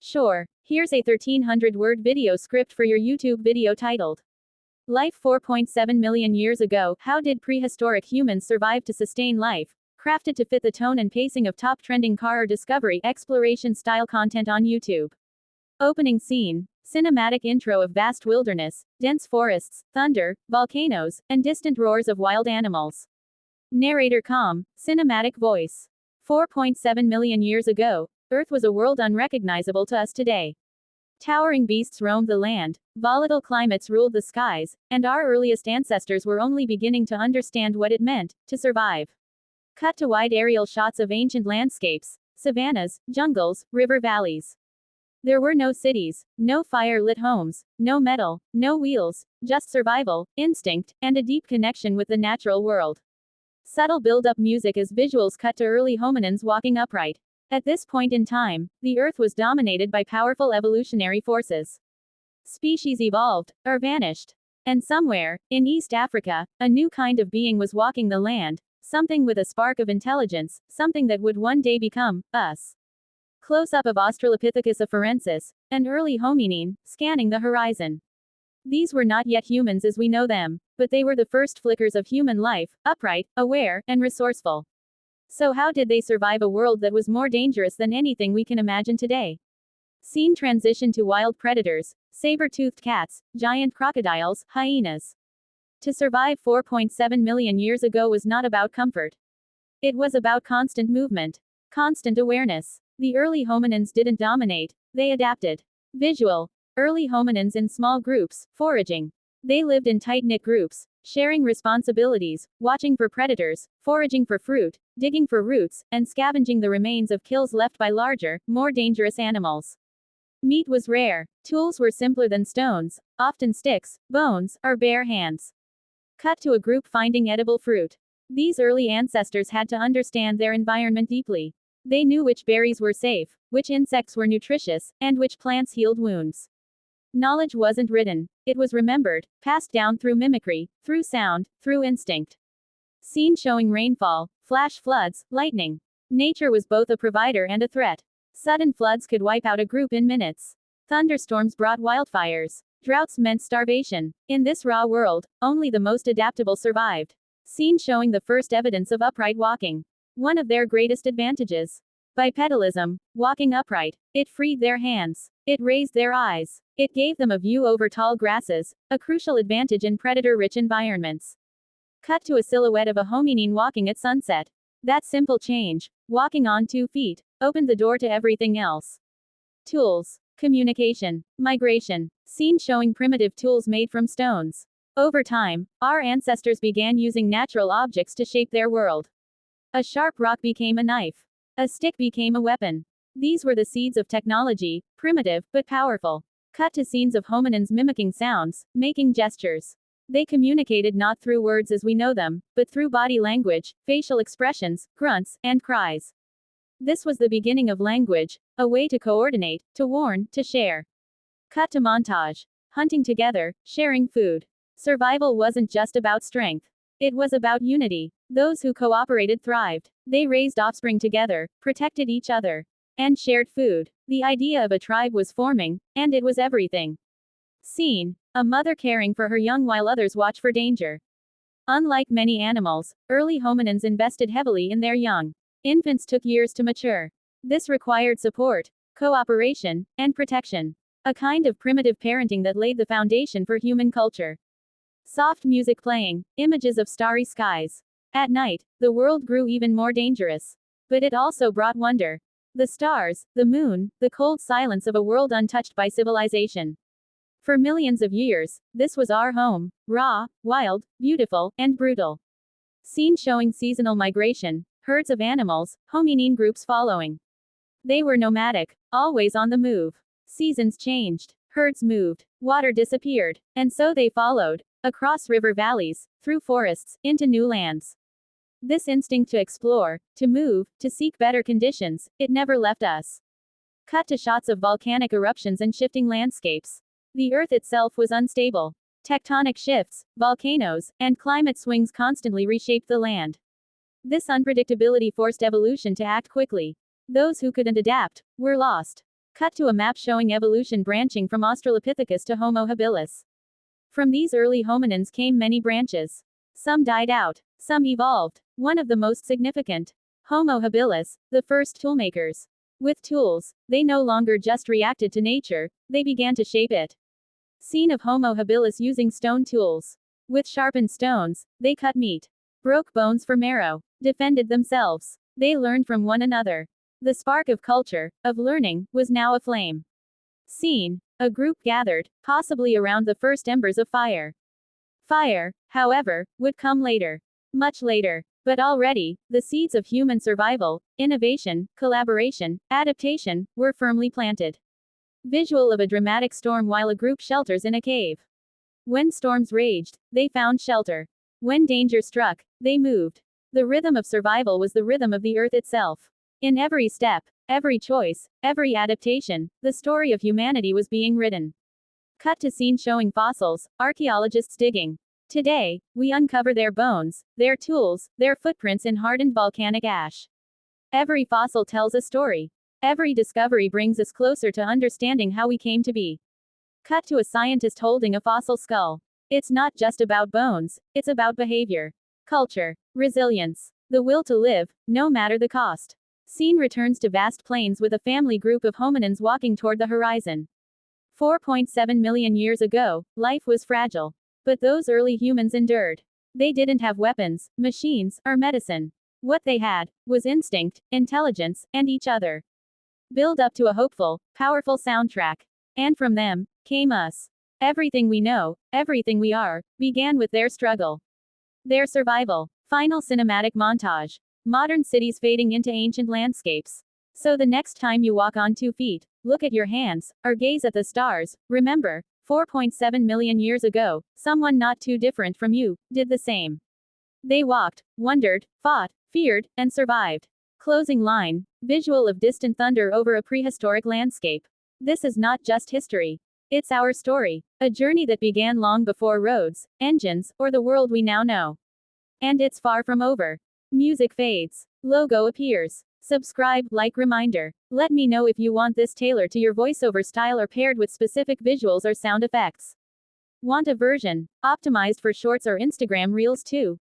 Sure, here's a 1300-word video script for your YouTube video titled Life 4.7 million years ago. How did prehistoric humans survive to sustain life? Crafted to fit the tone and pacing of top trending car or discovery exploration style content on YouTube. Opening scene. Cinematic intro of vast wilderness, dense forests, thunder, volcanoes, and distant roars of wild animals. Narrator calm, cinematic voice. 4.7 million years ago, Earth was a world unrecognizable to us today. Towering beasts roamed the land, volatile climates ruled the skies, and our earliest ancestors were only beginning to understand what it meant to survive. Cut to wide aerial shots of ancient landscapes, savannas, jungles, river valleys. There were no cities, no fire-lit homes, no metal, no wheels, just survival, instinct, and a deep connection with the natural world. Subtle build-up music as visuals cut to early hominins walking upright. At this point in time, the Earth was dominated by powerful evolutionary forces. Species evolved, or vanished. And somewhere, in East Africa, a new kind of being was walking the land, something with a spark of intelligence, something that would one day become us. Close-up of australopithecus afarensis, an early hominin, scanning the horizon. These were not yet humans as we know them, but they were the first flickers of human life, upright, aware, and resourceful. So how did they survive a world that was more dangerous than anything we can imagine today? Scene transition to wild predators, saber-toothed cats, giant crocodiles, hyenas. To survive 4.7 million years ago was not about comfort. It was about constant movement, constant awareness. The early hominins didn't dominate, they adapted. Visual. Early hominins in small groups, foraging. They lived in tight-knit groups, sharing responsibilities, watching for predators, foraging for fruit, digging for roots, and scavenging the remains of kills left by larger, more dangerous animals. Meat was rare. Tools were simpler than stones, often sticks, bones, or bare hands. Cut to a group finding edible fruit. These early ancestors had to understand their environment deeply. They knew which berries were safe, which insects were nutritious, and which plants healed wounds. Knowledge wasn't written, it was remembered, passed down through mimicry, through sound, through instinct. Scene showing rainfall, flash floods, lightning. Nature was both a provider and a threat. Sudden floods could wipe out a group in minutes. Thunderstorms brought wildfires. Droughts meant starvation. In this raw world, only the most adaptable survived. Scene showing the first evidence of upright walking. One of their greatest advantages. Bipedalism, walking upright. It freed their hands. It raised their eyes. It gave them a view over tall grasses, a crucial advantage in predator-rich environments. Cut to a silhouette of a hominin walking at sunset. That simple change, walking on 2 feet, opened the door to everything else. Tools. Communication. Migration. Scene showing primitive tools made from stones. Over time, our ancestors began using natural objects to shape their world. A sharp rock became a knife. A stick became a weapon. These were the seeds of technology, primitive, but powerful. Cut to scenes of hominins mimicking sounds, making gestures. They communicated not through words as we know them, but through body language, facial expressions, grunts, and cries. This was the beginning of language, a way to coordinate, to warn, to share. Cut to montage. Hunting together, sharing food. Survival wasn't just about strength. It was about unity. Those who cooperated thrived. They raised offspring together, protected each other, and shared food. The idea of a tribe was forming, and it was everything. Scene. A mother caring for her young while others watch for danger. Unlike many animals, early hominins invested heavily in their young. Infants took years to mature. This required support, cooperation, and protection. A kind of primitive parenting that laid the foundation for human culture. Soft music playing, images of starry skies. At night, the world grew even more dangerous. But it also brought wonder. The stars, the moon, the cold silence of a world untouched by civilization. For millions of years, this was our home, raw, wild, beautiful, and brutal. Scene showing seasonal migration, herds of animals, hominin groups following. They were nomadic, always on the move. Seasons changed, herds moved, water disappeared, and so they followed. Across river valleys, through forests, into new lands. This instinct to explore, to move, to seek better conditions, it never left us. Cut to shots of volcanic eruptions and shifting landscapes. The Earth itself was unstable. Tectonic shifts, volcanoes, and climate swings constantly reshaped the land. This unpredictability forced evolution to act quickly. Those who couldn't adapt were lost. Cut to a map showing evolution branching from Australopithecus to Homo habilis. From these early hominins came many branches. Some died out, some evolved. One of the most significant, Homo habilis, the first toolmakers. With tools, they no longer just reacted to nature, they began to shape it. Scene of Homo habilis using stone tools. With sharpened stones, they cut meat, broke bones for marrow, defended themselves. They learned from one another. The spark of culture, of learning, was now aflame. Scene: a group gathered, possibly around the first embers of fire. Fire, however, would come later. Much later. But already, the seeds of human survival, innovation, collaboration, adaptation, were firmly planted. Visual of a dramatic storm while a group shelters in a cave. When storms raged, they found shelter. When danger struck, they moved. The rhythm of survival was the rhythm of the earth itself. In every step, every choice, every adaptation, the story of humanity was being written. Cut to scene showing fossils, archaeologists digging. Today, we uncover their bones, their tools, their footprints in hardened volcanic ash. Every fossil tells a story. Every discovery brings us closer to understanding how we came to be. Cut to a scientist holding a fossil skull. It's not just about bones, it's about behavior, culture, resilience, the will to live, no matter the cost. Scene returns to vast plains with a family group of hominins walking toward the horizon. 4.7 million years ago, life was fragile. But those early humans endured. They didn't have weapons, machines, or medicine. What they had was instinct, intelligence, and each other. Build up to a hopeful, powerful soundtrack. And from them came us. Everything we know, everything we are, began with their struggle. Their survival. Final cinematic montage. Modern cities fading into ancient landscapes. So the next time you walk on 2 feet, look at your hands, or gaze at the stars, remember, 4.7 million years ago, someone not too different from you did the same. They walked, wondered, fought, feared, and survived. Closing line: visual of distant thunder over a prehistoric landscape. This is not just history. It's our story. A journey that began long before roads, engines, or the world we now know. And it's far from over. Music fades. Logo appears. Subscribe, like reminder. Let me know if you want this tailored to your voiceover style or paired with specific visuals or sound effects. Want a version optimized for shorts or Instagram Reels too?